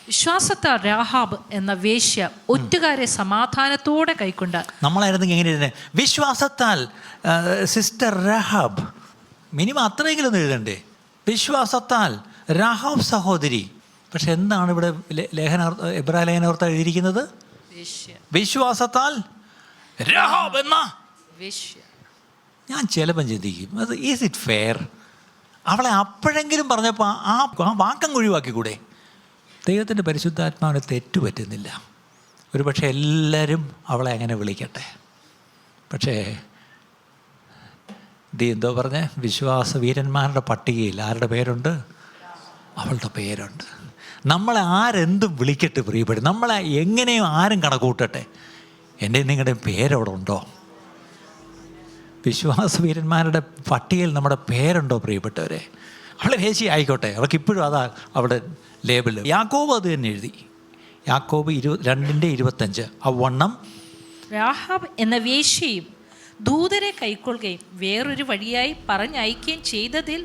വിശ്വാസത്താൽ രാഹാബ് എന്ന വേശ്യ ഒറ്റുകാരെ സമാധാനത്തോടെ കൈക്കൊണ്ട്. നമ്മളായിരുന്നെങ്കിൽ എങ്ങനെ വിശ്വാസത്താൽ സിസ്റ്റർ രാഹാബ്, മിനിമം അത്രയെങ്കിലും ഒന്ന് എഴുതണ്ടേ? വിശ്വാസത്താൽ രാഹാബ് സഹോദരി. പക്ഷെ എന്താണ് ഇവിടെ എബ്രായ ലേഖനോർത്ത് എഴുതിയിരിക്കുന്നത്? വിശ്വാസത്താൽ രാഹാബ് എന്ന വേശ്യ. ഞാൻ ചിലപ്പം ചിന്തിക്കും, അത് ഈസ് ഇറ്റ് ഫെയർ? അവളെ അപ്പോഴെങ്കിലും പറഞ്ഞപ്പോൾ ആ വാക്കങ്ങ് ഒഴിവാക്കിക്കൂടെ? ദൈവത്തിൻ്റെ പരിശുദ്ധാത്മാവിന് തെറ്റുപറ്റുന്നില്ല. ഒരു പക്ഷേ എല്ലാവരും അവളെ അങ്ങനെ വിളിക്കട്ടെ. പക്ഷേ എന്തോ പറഞ്ഞ വിശ്വാസ വീരന്മാരുടെ പട്ടികയിൽ ആരുടെ പേരുണ്ട്? അവളുടെ പേരുണ്ട്. നമ്മളെ ആരെന്തും വിളിക്കട്ടെ പ്രിയപ്പെട്ടു, നമ്മളെ എങ്ങനെയും ആരും കണക്കൂട്ടട്ടെ, എൻ്റെ നിങ്ങളുടെ പേരവിടെ ഉണ്ടോ? വിശ്വാസ വീരന്മാരുടെ പട്ടികയിൽ നമ്മുടെ പേരുണ്ടോ പ്രിയപ്പെട്ടവരെ? അവളെ വേശ്യ ആയിക്കോട്ടെ, അവർക്ക് ഇപ്പോഴും അതാ അവിടെ ലേബിൾ. യാക്കോബ് അത് തന്നെ എഴുതി. യാക്കോബ് 2:25 അവണ്ണം രാഹാബ് എന്ന വേശ്യയും ദൂതരെ കൈക്കൊള്ളുകയും വേറൊരു വഴിയായി പറഞ്ഞയക്കുകയും ചെയ്തതിൽ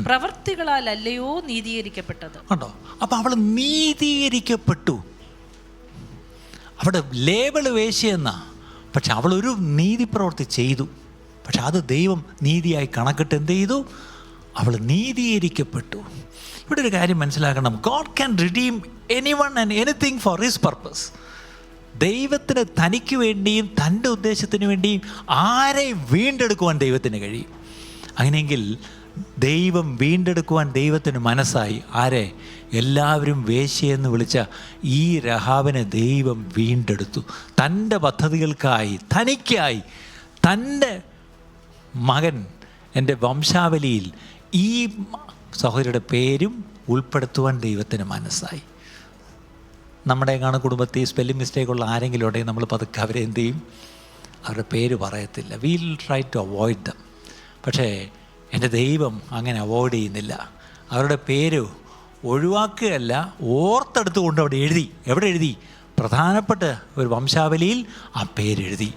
പ്രവർത്തികളാൽ അല്ലയോ നീതീകരിക്കപ്പെട്ടത്. കണ്ടോ? അപ്പം അവൾ നീതീകരിക്കപ്പെട്ടു. അവിടെ ലേബിള് വേശ്യെന്നാ, പക്ഷെ അവളൊരു നീതി പ്രവൃത്തി ചെയ്തു. പക്ഷെ അത് ദൈവം നീതിയായി കണക്കിട്ട് എന്ത് ചെയ്തു? അവൾ നീതീകരിക്കപ്പെട്ടു. ഇവിടെ ഒരു കാര്യം മനസ്സിലാക്കണം, God can redeem anyone and anything for his purpose. ദൈവത്തിന് തനിക്ക് വേണ്ടിയും തൻ്റെ ഉദ്ദേശത്തിന് വേണ്ടിയും ആരെയും വീണ്ടെടുക്കുവാൻ ദൈവത്തിന് കഴിയും. അങ്ങനെയെങ്കിൽ ദൈവം വീണ്ടെടുക്കുവാൻ ദൈവത്തിന് മനസ്സായി. ആരെ? എല്ലാവരും വേശ്യയെന്ന് വിളിച്ച ഈ രഹാബിനെ ദൈവം വീണ്ടെടുത്തു. തൻ്റെ പദ്ധതികൾക്കായി, തനിക്കായി, തൻ്റെ മകൻ എൻ്റെ വംശാവലിയിൽ ഈ സഹോദരിയുടെ പേരും ഉൾപ്പെടുത്തുവാൻ ദൈവത്തിന് മനസ്സായി. നമ്മുടെ കുടുംബത്തിൽ സ്പെല്ലിംഗ് മിസ്റ്റേക്കുള്ള ആരെങ്കിലും ഉണ്ടെങ്കിൽ നമ്മൾ പതുക്കെ അവരെ എന്ത് ചെയ്യും? അവരുടെ പേര് പറയത്തില്ല. Will try to avoid them. പക്ഷേ എൻ്റെ ദൈവം അങ്ങനെ അവോയ്ഡ് ചെയ്യുന്നില്ല. അവരുടെ പേര് ഒഴിവാക്കുകയല്ല, ഓർത്തെടുത്തുകൊണ്ട് അവിടെ എഴുതി. എവിടെ എഴുതി? പ്രധാനപ്പെട്ട ഒരു വംശാവലിയിൽ ആ പേരെഴുതി.